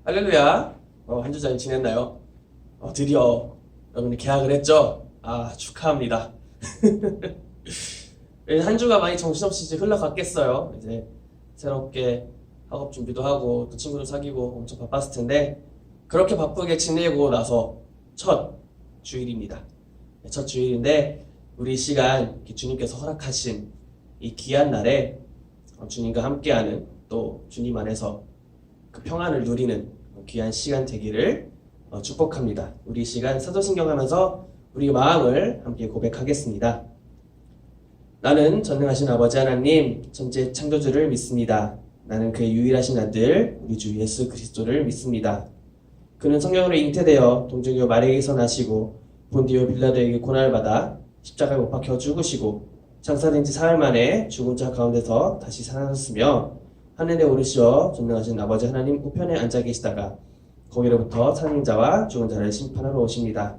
할렐루야. 한 주 잘 지냈나요? 드디어 여러분이 계약을 했죠? 축하합니다. 한 주가 많이 정신없이 이제 흘러갔겠어요. 이제 새롭게 학업 준비도 하고 또 친구들 사귀고 엄청 바빴을 텐데 그렇게 바쁘게 지내고 나서 첫 주일입니다. 첫 주일인데 우리 시간 이렇게 주님께서 허락하신 이 귀한 날에 주님과 함께하는 또 주님 안에서 그 평안을 누리는 귀한 시간 되기를 축복합니다. 우리 시간 사도신경 하면서 우리 마음을 함께 고백하겠습니다. 나는 전능하신 아버지 하나님 천재 창조주를 믿습니다. 나는 그의 유일하신 아들 우리 주 예수 그리스도를 믿습니다. 그는 성령으로 잉태되어 동정녀 마리아에게서 나시고 본디오 빌라도에게 고난을 받아 십자가에 못 박혀 죽으시고 장사된 지 사흘 만에 죽은 자 가운데서 다시 살아나셨으며 하늘에 오르시어 전능하신 아버지 하나님 우편에 앉아 계시다가 거기로부터 사는 자와 죽은 자를 심판하러 오십니다.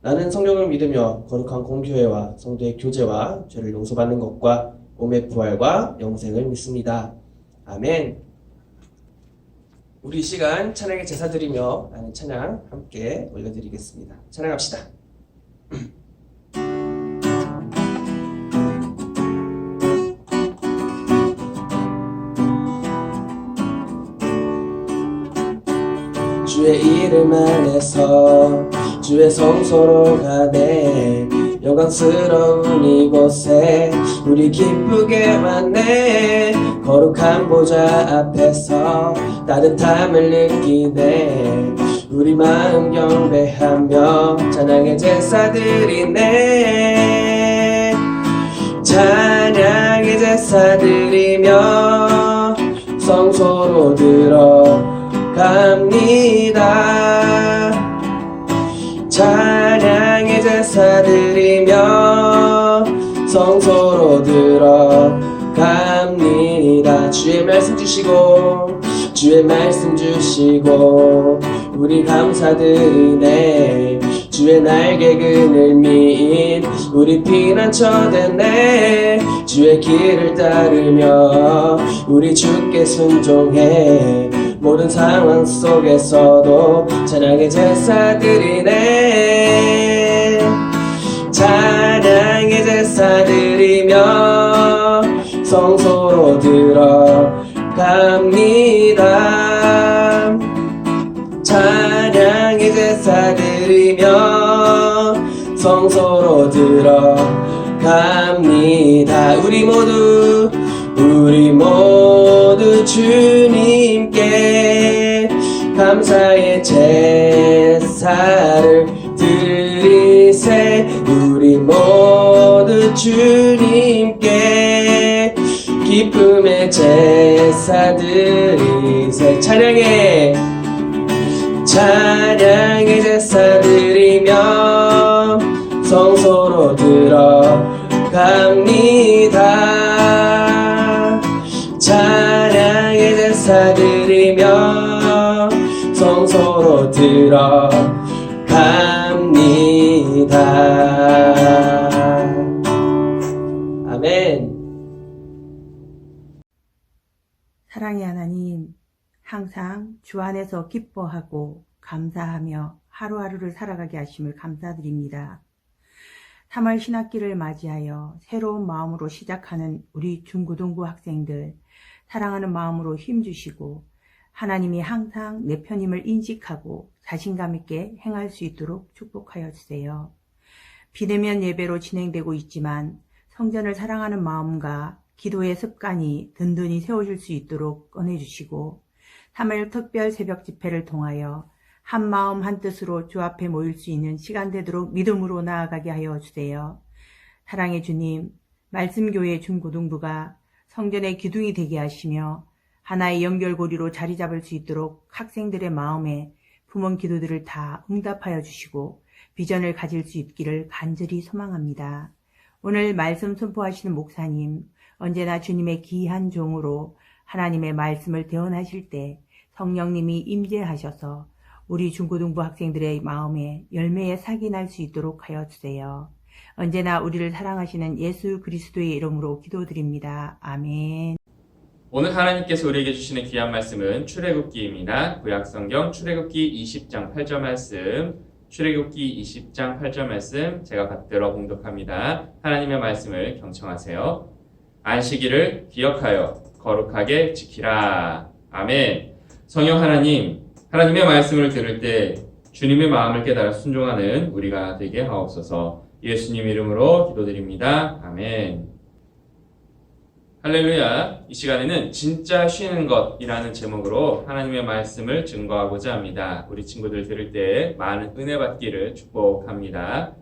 나는 성령을 믿으며 거룩한 공교회와 성도의 교제와 죄를 용서받는 것과 몸의 부활과 영생을 믿습니다. 아멘. 우리 시간 찬양의 제사 드리며 나는 찬양 함께 올려드리겠습니다. 찬양합시다. 주의 이름 안에서 주의 성소로 가네 영광스러운 이곳에 우리 기쁘게 왔네 거룩한 보좌 앞에서 따뜻함을 느끼네 우리 마음 경배하며 찬양의 제사 드리네 찬양의 제사 드리며 성소로 들어갑니다 찬양의 제사 드리며 성소로 들어갑니다 주의 말씀 주시고 우리 감사드리네 주의 날개 그늘 밑 우리 피난처 됐네 주의 길을 따르며 우리 주께 순종해 모든 상황 속에서도 찬양의 제사 드리네 찬양의 제사 드리며 성소로 들어갑니다 찬양의 제사 드리며 성소로 들어갑니다 우리 모두 주님께 감사의 제사를 드리세 우리 모두 주님께 기쁨의 제사 드리세 찬양의 제사 드리며 성소로 들어갑니다 찬양의 제사 드리며 성소로 들어갑니다 아멘. 사랑의 하나님, 항상 주 안에서 기뻐하고 감사하며 하루하루를 살아가게 하심을 감사드립니다. 3월 신학기를 맞이하여 새로운 마음으로 시작하는 우리 중고등부 학생들 사랑하는 마음으로 힘주시고 하나님이 항상 내 편임을 인식하고 자신감 있게 행할 수 있도록 축복하여 주세요. 비대면 예배로 진행되고 있지만 성전을 사랑하는 마음과 기도의 습관이 든든히 세워질 수 있도록 꺼내주시고 3일 특별 새벽 집회를 통하여 한 마음 한 뜻으로 주 앞에 모일 수 있는 시간 되도록 믿음으로 나아가게 하여 주세요. 사랑의 주님, 말씀교회 중고등부가 성전의 기둥이 되게 하시며 하나의 연결고리로 자리 잡을 수 있도록 학생들의 마음에 품은 기도들을 다 응답하여 주시고 비전을 가질 수 있기를 간절히 소망합니다. 오늘 말씀 선포하시는 목사님, 언제나 주님의 귀한 종으로 하나님의 말씀을 대언하실 때 성령님이 임재하셔서 우리 중고등부 학생들의 마음에 열매의 삭이 날 수 있도록 하여 주세요. 언제나 우리를 사랑하시는 예수 그리스도의 이름으로 기도드립니다. 아멘. 오늘 하나님께서 우리에게 주시는 귀한 말씀은 출애굽기입니다. 구약성경 출애굽기 20장 8절 말씀, 출애굽기 20장 8절 말씀 제가 받들어 봉독합니다. 하나님의 말씀을 경청하세요. 안식일을 기억하여 거룩하게 지키라. 아멘. 성령 하나님, 하나님의 말씀을 들을 때 주님의 마음을 깨달아 순종하는 우리가 되게 하옵소서. 예수님 이름으로 기도드립니다. 아멘. 할렐루야. 이 시간에는 진짜 쉬는 것이라는 제목으로 하나님의 말씀을 증거하고자 합니다. 우리 친구들 들을 때 많은 은혜 받기를 축복합니다.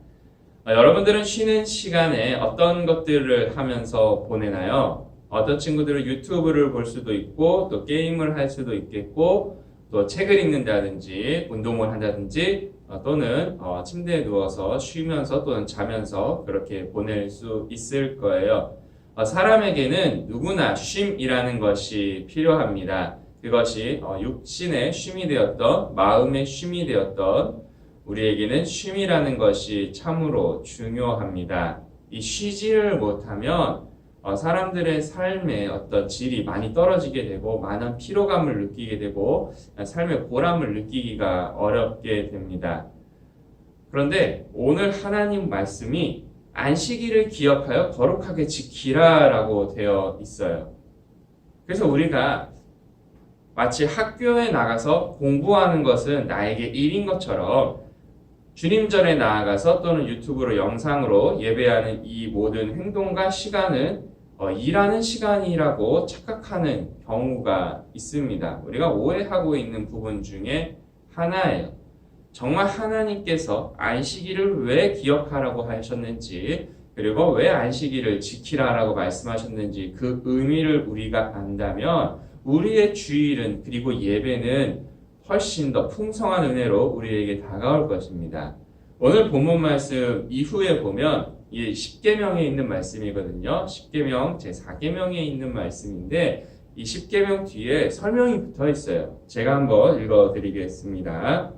여러분들은 쉬는 시간에 어떤 것들을 하면서 보내나요? 어떤 친구들은 유튜브를 볼 수도 있고 또 게임을 할 수도 있겠고 또 책을 읽는다든지 운동을 한다든지 또는 침대에 누워서 쉬면서 또는 자면서 그렇게 보낼 수 있을 거예요. 사람에게는 누구나 쉼이라는 것이 필요합니다. 그것이 육신의 쉼이 되었던 마음의 쉼이 되었던 우리에게는 쉼이라는 것이 참으로 중요합니다. 이 쉬지를 못하면 사람들의 삶의 어떤 질이 많이 떨어지게 되고 많은 피로감을 느끼게 되고 삶의 보람을 느끼기가 어렵게 됩니다. 그런데 오늘 하나님 말씀이 안식일을 기억하여 거룩하게 지키라 라고 되어 있어요. 그래서 우리가 마치 학교에 나가서 공부하는 것은 나에게 일인 것처럼 주님 전에 나아가서 또는 유튜브로 영상으로 예배하는 이 모든 행동과 시간은 일하는 시간이라고 착각하는 경우가 있습니다. 우리가 오해하고 있는 부분 중에 하나예요. 정말 하나님께서 안식일을 왜 기억하라고 하셨는지 그리고 왜 안식일을 지키라라고 말씀하셨는지 그 의미를 우리가 안다면 우리의 주일은 그리고 예배는 훨씬 더 풍성한 은혜로 우리에게 다가올 것입니다. 오늘 본문 말씀 이후에 보면 이 10계명에 있는 말씀이거든요. 10계명 제4계명에 있는 말씀인데 이 10계명 뒤에 설명이 붙어 있어요. 제가 한번 읽어드리겠습니다.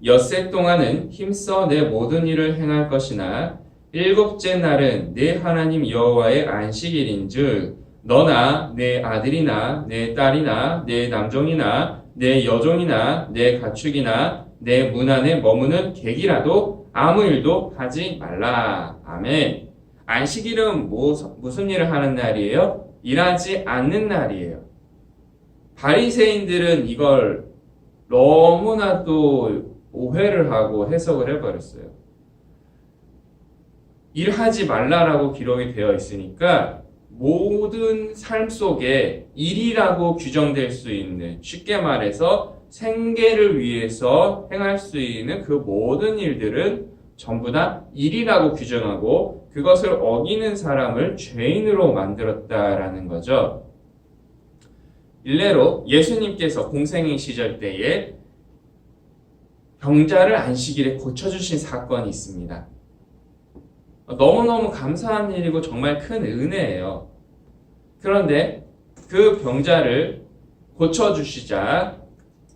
엿새 동안은 힘써 내 모든 일을 행할 것이나 일곱째 날은 내 하나님 여호와의 안식일인즉 너나 내 아들이나 내 딸이나 내 남종이나 내 여종이나 내 가축이나 내 문 안에 머무는 객이라도 아무 일도 하지 말라. 아멘. 안식일은 무슨 일을 하는 날이에요? 일하지 않는 날이에요. 바리새인들은 이걸 너무나도 오해를 하고 해석을 해버렸어요. 일하지 말라라고 기록이 되어 있으니까 모든 삶 속에 일이라고 규정될 수 있는, 쉽게 말해서 생계를 위해서 행할 수 있는 그 모든 일들은 전부 다 일이라고 규정하고 그것을 어기는 사람을 죄인으로 만들었다라는 거죠. 일례로 예수님께서 공생애 시절 때에 병자를 안식일에 고쳐주신 사건이 있습니다. 너무너무 감사한 일이고 정말 큰 은혜예요. 그런데 그 병자를 고쳐주시자,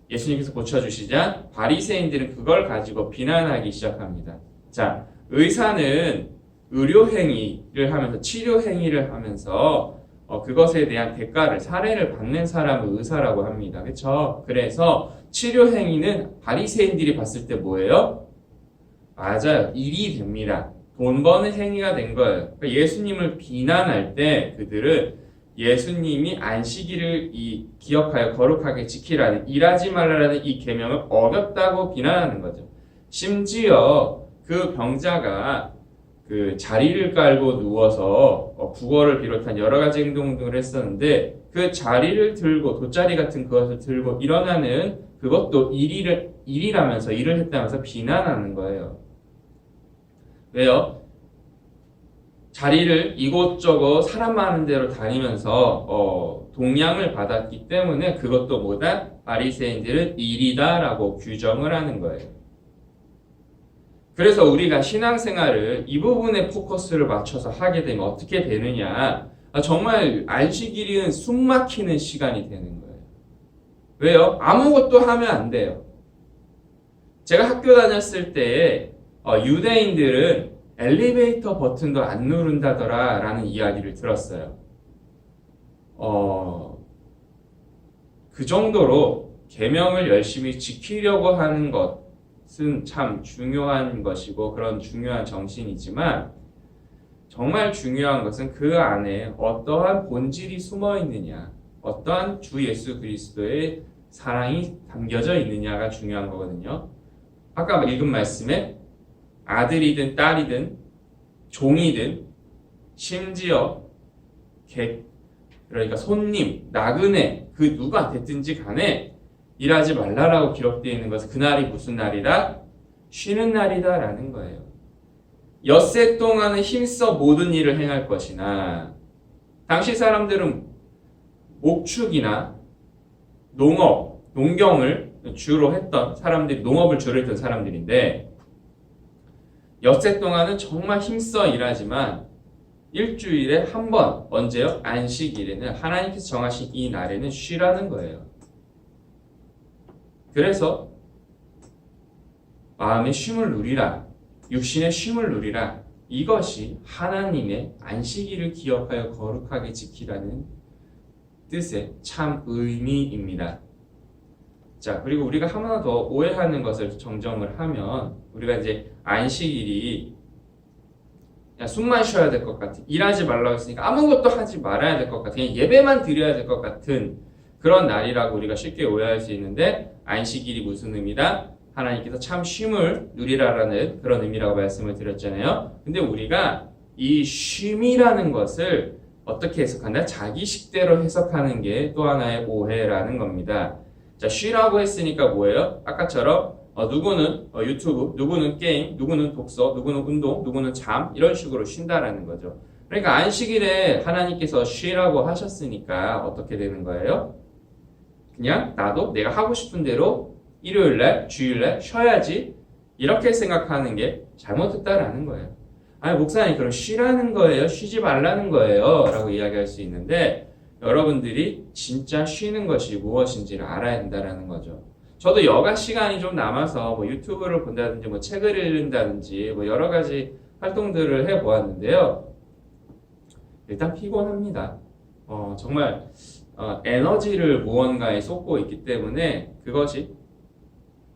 예수님께서 고쳐주시자 바리새인들은 그걸 가지고 비난하기 시작합니다. 자, 의사는 의료행위를 하면서 치료행위를 하면서 그것에 대한 대가를, 사례를 받는 사람을 의사라고 합니다. 그렇죠? 그래서 치료행위는 바리새인들이 봤을 때 뭐예요? 맞아요. 일이 됩니다. 돈 버는 행위가 된 거예요. 그러니까 예수님을 비난할 때 그들은 예수님이 안식일을 기억하여 거룩하게 지키라는, 일하지 말라라는 이 계명을 어겼다고 비난하는 거죠. 심지어 그 병자가 그 자리를 깔고 누워서 구걸을 비롯한 여러 가지 행동을 했었는데 그 자리를 들고, 돗자리 같은 그것을 들고 일어나는 그것도 일이라면서, 일을 했다면서 비난하는 거예요. 왜요? 자리를 이곳저곳 사람 많은 데로 다니면서 동양을 받았기 때문에 그것도 뭐다? 바리새인들은 일이다라고 규정을 하는 거예요. 그래서 우리가 신앙생활을 이 부분에 포커스를 맞춰서 하게 되면 어떻게 되느냐? 정말 안식일은 숨 막히는 시간이 되는 거예요. 왜요? 아무것도 하면 안 돼요. 제가 학교 다녔을 때에 유대인들은 엘리베이터 버튼도 안 누른다더라 라는 이야기를 들었어요. 그 정도로 계명을 열심히 지키려고 하는 것은 참 중요한 것이고 그런 중요한 정신이지만 정말 중요한 것은 그 안에 어떠한 본질이 숨어 있느냐, 어떠한 주 예수 그리스도의 사랑이 담겨져 있느냐가 중요한 거거든요. 아까 읽은 말씀에 아들이든 딸이든 종이든 심지어 그러니까 손님, 나그네 그 누가 됐든지 간에 일하지 말라라고 기록되어 있는 것은 그날이 무슨 날이다? 쉬는 날이다 라는 거예요. 엿새 동안은 힘써 모든 일을 행할 것이나 당시 사람들은 목축이나 농업, 농경을 주로 했던 사람들이 농업을 주로 했던 사람들인데 엿새 동안은 정말 힘써 일하지만 일주일에 한 번, 언제요? 안식일에는 하나님께서 정하신 이 날에는 쉬라는 거예요. 그래서 마음의 쉼을 누리라, 육신의 쉼을 누리라, 이것이 하나님의 안식일을 기억하여 거룩하게 지키라는 뜻의 참 의미입니다. 자, 그리고 우리가 하나 더 오해하는 것을 정정을 하면 우리가 이제 안식일이 그냥 숨만 쉬어야 될 것 같은, 일하지 말라고 했으니까 아무것도 하지 말아야 될 것 같은, 그냥 예배만 드려야 될 것 같은 그런 날이라고 우리가 쉽게 오해할 수 있는데 안식일이 무슨 의미다? 하나님께서 참 쉼을 누리라라는 그런 의미라고 말씀을 드렸잖아요. 근데 우리가 이 쉼이라는 것을 어떻게 해석한다? 자기 식대로 해석하는 게 또 하나의 오해라는 겁니다. 자, 쉬라고 했으니까 뭐예요? 아까처럼 누구는 유튜브, 누구는 게임, 누구는 독서, 누구는 운동, 누구는 잠 이런 식으로 쉰다라는 거죠. 그러니까 안식일에 하나님께서 쉬라고 하셨으니까 어떻게 되는 거예요? 그냥 나도 내가 하고 싶은 대로 일요일날, 주일날 쉬어야지 이렇게 생각하는 게 잘못했다라는 거예요. 아니 목사님 그럼 쉬라는 거예요? 쉬지 말라는 거예요? 라고 이야기할 수 있는데 여러분들이 진짜 쉬는 것이 무엇인지를 알아야 된다는 거죠. 저도 여가 시간이 좀 남아서 뭐 유튜브를 본다든지 뭐 책을 읽는다든지 뭐 여러 가지 활동들을 해보았는데요. 일단 피곤합니다. 정말 에너지를 무언가에 쏟고 있기 때문에 그것이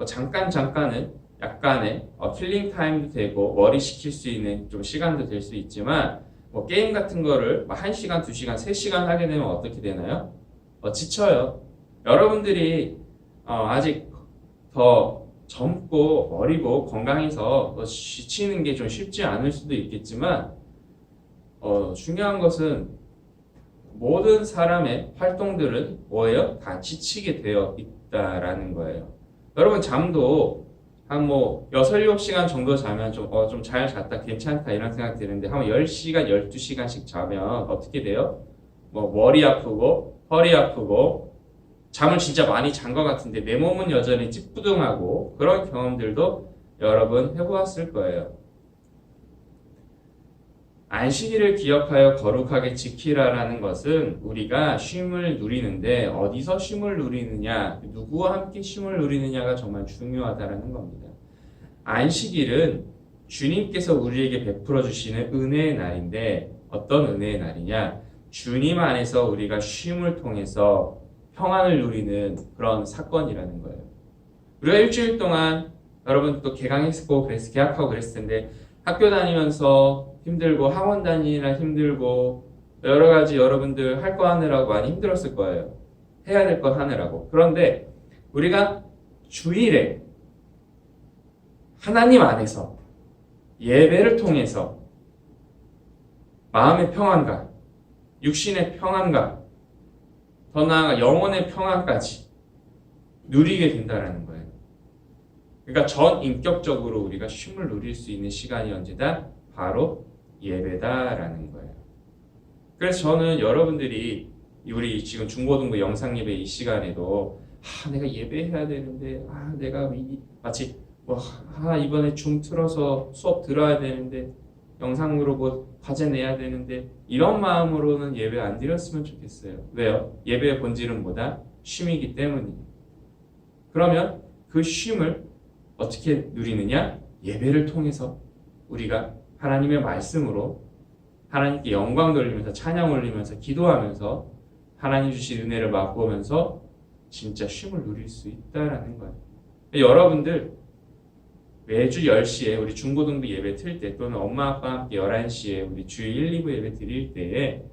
잠깐은 약간의 킬링 타임도 되고 머리 식힐 수 있는 좀 시간도 될 수 있지만 뭐 게임 같은 거를 1시간, 2시간, 3시간 하게 되면 어떻게 되나요? 지쳐요. 여러분들이 아직 더 젊고 어리고 건강해서 지치는 게 좀 쉽지 않을 수도 있겠지만 중요한 것은 모든 사람의 활동들은 뭐예요? 다 지치게 되어 있다라는 거예요. 여러분 잠도 한 6, 7시간 정도 자면 좀 잘 잤다 괜찮다 이런 생각 드는데 한 10시간, 12시간씩 자면 어떻게 돼요? 머리 아프고 허리 아프고 잠을 진짜 많이 잔 것 같은데 내 몸은 여전히 찌뿌둥하고 그런 경험들도 여러분 해보았을 거예요. 안식일을 기억하여 거룩하게 지키라라는 것은 우리가 쉼을 누리는데 어디서 쉼을 누리느냐, 누구와 함께 쉼을 누리느냐가 정말 중요하다는 겁니다. 안식일은 주님께서 우리에게 베풀어 주시는 은혜의 날인데 어떤 은혜의 날이냐? 주님 안에서 우리가 쉼을 통해서 평안을 누리는 그런 사건이라는 거예요. 우리가 일주일 동안 여러분 또 개강했고 개학하고 그랬을 텐데 학교 다니면서 힘들고 학원 다니느라 힘들고 여러 가지 여러분들 할 거 하느라고 많이 힘들었을 거예요. 해야 될 거 하느라고. 그런데 우리가 주일에 하나님 안에서 예배를 통해서 마음의 평안과 육신의 평안과 더 나아가 영혼의 평안까지 누리게 된다는 거예요. 그러니까 전 인격적으로 우리가 쉼을 누릴 수 있는 시간이 언제다? 바로 예배다라는 거예요. 그래서 저는 여러분들이 우리 지금 중고등부 영상예배 이 시간에도 내가 예배해야 되는데 내가 마치 이번에 줌 틀어서 수업 들어야 되는데 영상으로 뭐 과제 내야 되는데 이런 마음으로는 예배 안 드렸으면 좋겠어요. 왜요? 예배의 본질은 뭐다? 쉼이기 때문이에요. 그러면 그 쉼을 어떻게 누리느냐? 예배를 통해서 우리가 하나님의 말씀으로 하나님께 영광 돌리면서 찬양 올리면서 기도하면서 하나님 주신 은혜를 맛보면서 진짜 쉼을 누릴 수 있다라는 거예요. 여러분들 매주 10시에 우리 중고등부 예배 틀 때 또는 엄마 아빠와 함께 11시에 우리 주일 1, 2부 예배 드릴 때에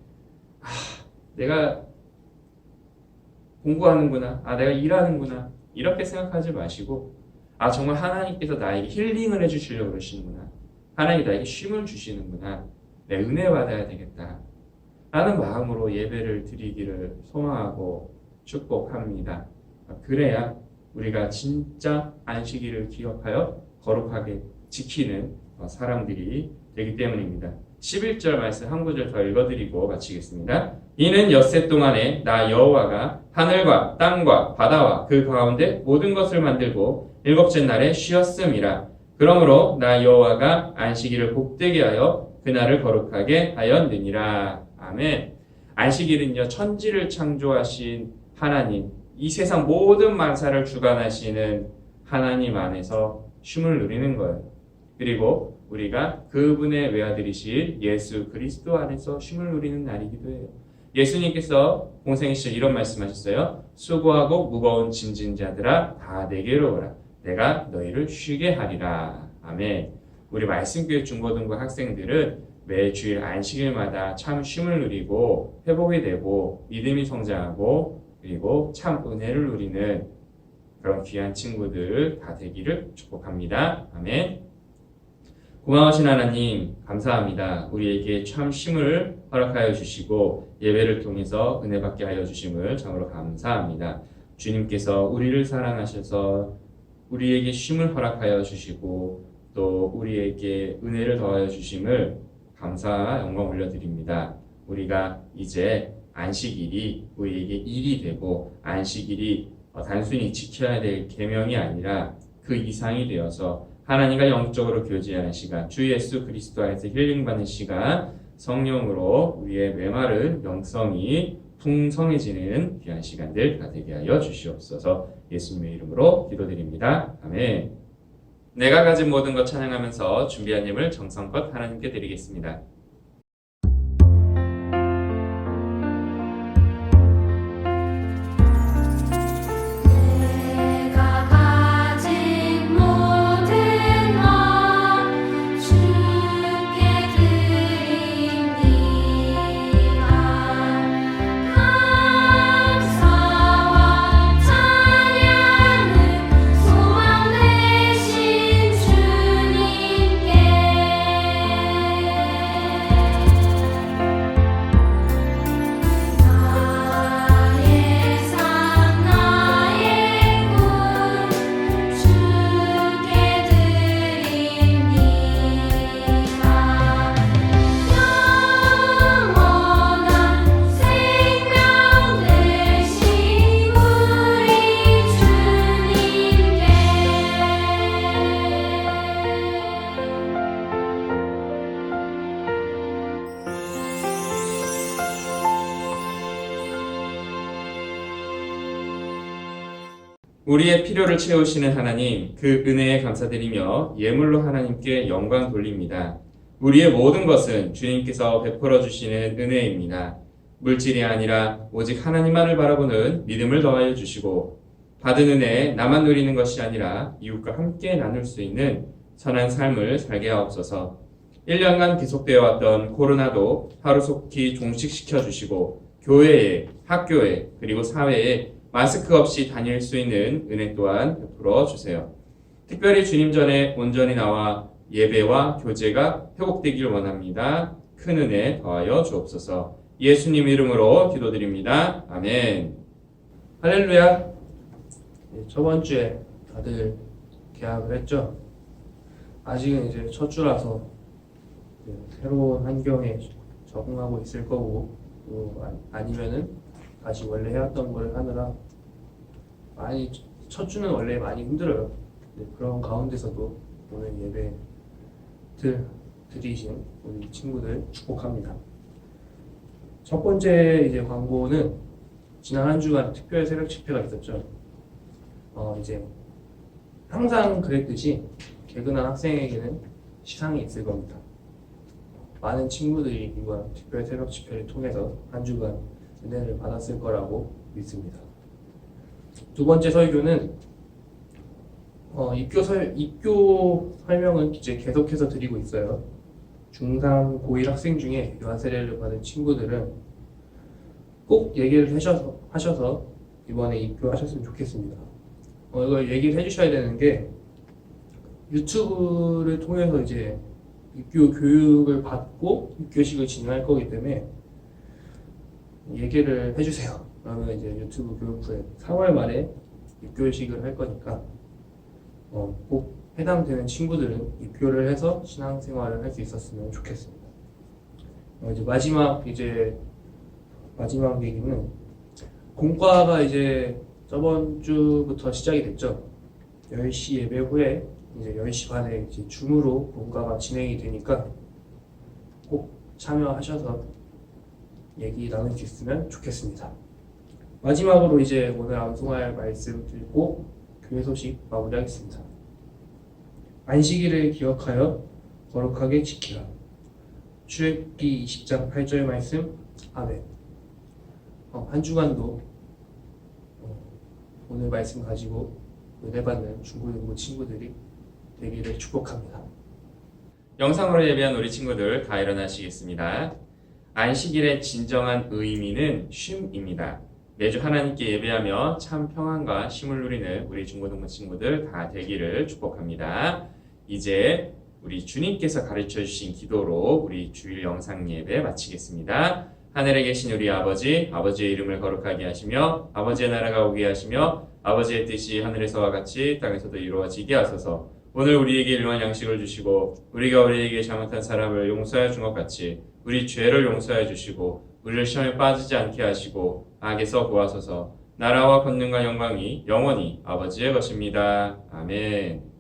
내가 공부하는구나, 내가 일하는구나 이렇게 생각하지 마시고 정말 하나님께서 나에게 힐링을 해주시려고 그러시는구나, 하나님이 나에게 쉼을 주시는구나, 내 은혜 받아야 되겠다 라는 마음으로 예배를 드리기를 소망하고 축복합니다. 그래야 우리가 진짜 안식일을 기억하여 거룩하게 지키는 사람들이 되기 때문입니다. 11절 말씀 한 구절 더 읽어드리고 마치겠습니다. 이는 엿새 동안에 나 여호와가 하늘과 땅과 바다와 그 가운데 모든 것을 만들고 일곱째 날에 쉬었음이라. 그러므로 나 여호와가 안식일을 복되게 하여 그날을 거룩하게 하였느니라. 아멘. 안식일은요, 천지를 창조하신 하나님, 이 세상 모든 만사를 주관하시는 하나님 안에서 쉼을 누리는 거예요. 그리고 우리가 그분의 외아들이신 예수 그리스도 안에서 쉼을 누리는 날이기도 해요. 예수님께서 공생의 시절 이런 말씀하셨어요. 수고하고 무거운 짐진 자들아 다 내게로 오라. 내가 너희를 쉬게 하리라. 아멘. 우리 말씀교회 중고등부 학생들은 매주일 안식일마다 참 쉼을 누리고 회복이 되고 믿음이 성장하고 그리고 참 은혜를 누리는 그런 귀한 친구들 다 되기를 축복합니다. 아멘. 고마우신 하나님 감사합니다. 우리에게 참 쉼을 허락하여 주시고 예배를 통해서 은혜 받게 하여 주심을 참으로 감사합니다. 주님께서 우리를 사랑하셔서 우리에게 쉼을 허락하여 주시고 또 우리에게 은혜를 더하여 주심을 감사와 영광 올려드립니다. 우리가 이제 안식일이 우리에게 일이 되고 안식일이 단순히 지켜야 될 계명이 아니라 그 이상이 되어서 하나님과 영적으로 교제하는 시간, 주 예수 그리스도 안에서 힐링받는 시간, 성령으로 우리의 메마른 영성이 풍성해지는 귀한 시간들 다 되게 하여 주시옵소서. 예수님의 이름으로 기도드립니다. 아멘. 내가 가진 모든 것 찬양하면서 준비한 예물 정성껏 하나님께 드리겠습니다. 우리의 필요를 채우시는 하나님, 그 은혜에 감사드리며 예물로 하나님께 영광 돌립니다. 우리의 모든 것은 주님께서 베풀어 주시는 은혜입니다. 물질이 아니라 오직 하나님만을 바라보는 믿음을 더하여 주시고 받은 은혜에 나만 누리는 것이 아니라 이웃과 함께 나눌 수 있는 선한 삶을 살게 하옵소서. 1년간 계속되어 왔던 코로나도 하루속히 종식시켜 주시고 교회에, 학교에, 그리고 사회에 마스크 없이 다닐 수 있는 은혜 또한 베풀어 주세요. 특별히 주님 전에 온전히 나와 예배와 교제가 회복되길 원합니다. 큰 은혜 더하여 주옵소서. 예수님 이름으로 기도드립니다. 아멘. 할렐루야. 저번 주에 다들 개학을 했죠. 아직은 이제 첫 주라서 새로운 환경에 적응하고 있을 거고 또 아니면은 다시 원래 해왔던 걸 하느라 많이 첫 주는 원래 많이 힘들어요. 그런 가운데서도 오늘 예배 드리신 우리 친구들 축복합니다. 첫 번째 이제 광고는 지난 한 주간 특별 새벽 집회가 있었죠. 이제 항상 그랬듯이 개근한 학생에게는 시상이 있을 겁니다. 많은 친구들이 이번 특별 새벽 집회를 통해서 한 주간 은혜를 받았을 거라고 믿습니다. 두 번째 설교는 입교 설명은 이제 계속해서 드리고 있어요. 중3, 고1 학생 중에 요한 세례를 받은 친구들은 꼭 얘기를 하셔서 이번에 입교하셨으면 좋겠습니다. 이걸 얘기를 해주셔야 되는 게 유튜브를 통해서 이제 입교 교육을 받고 입교식을 진행할 거기 때문에 얘기를 해주세요. 그러면 이제 유튜브 교육부에 4월 말에 입교식을 할 거니까 꼭 해당되는 친구들은 입교를 해서 신앙생활을 할 수 있었으면 좋겠습니다. 이제 마지막 얘기는 공과가 이제 저번 주부터 시작이 됐죠. 10시 예배 후에 이제 10시 반에 이제 줌으로 공과가 진행이 되니까 꼭 참여하셔서 얘기 나눌 수 있으면 좋겠습니다. 마지막으로 이제 오늘 암송할 말씀 드리고 교회 소식 마무리하겠습니다. 안식일을 기억하여 거룩하게 지키라. 출애굽기 20장 8절 말씀. 아멘. 한 주간도 오늘 말씀 가지고 은혜 받는 중고등부 친구들이 되기를 축복합니다. 영상으로 예배한 우리 친구들 다 일어나시겠습니다. 안식일의 진정한 의미는 쉼입니다. 매주 하나님께 예배하며 참 평안과 쉼을 누리는 우리 중고등부 친구들 다 되기를 축복합니다. 이제 우리 주님께서 가르쳐 주신 기도로 우리 주일 영상 예배 마치겠습니다. 하늘에 계신 우리 아버지, 아버지의 이름을 거룩하게 하시며 아버지의 나라가 오게 하시며 아버지의 뜻이 하늘에서와 같이 땅에서도 이루어지게 하소서. 오늘 우리에게 일용할 양식을 주시고 우리가 우리에게 잘못한 사람을 용서하여 준 것 같이 우리 죄를 용서하여 주시고 우리를 시험에 빠지지 않게 하시고 악에서 구하소서. 나라와 권능과 영광이 영원히 아버지의 것입니다. 아멘.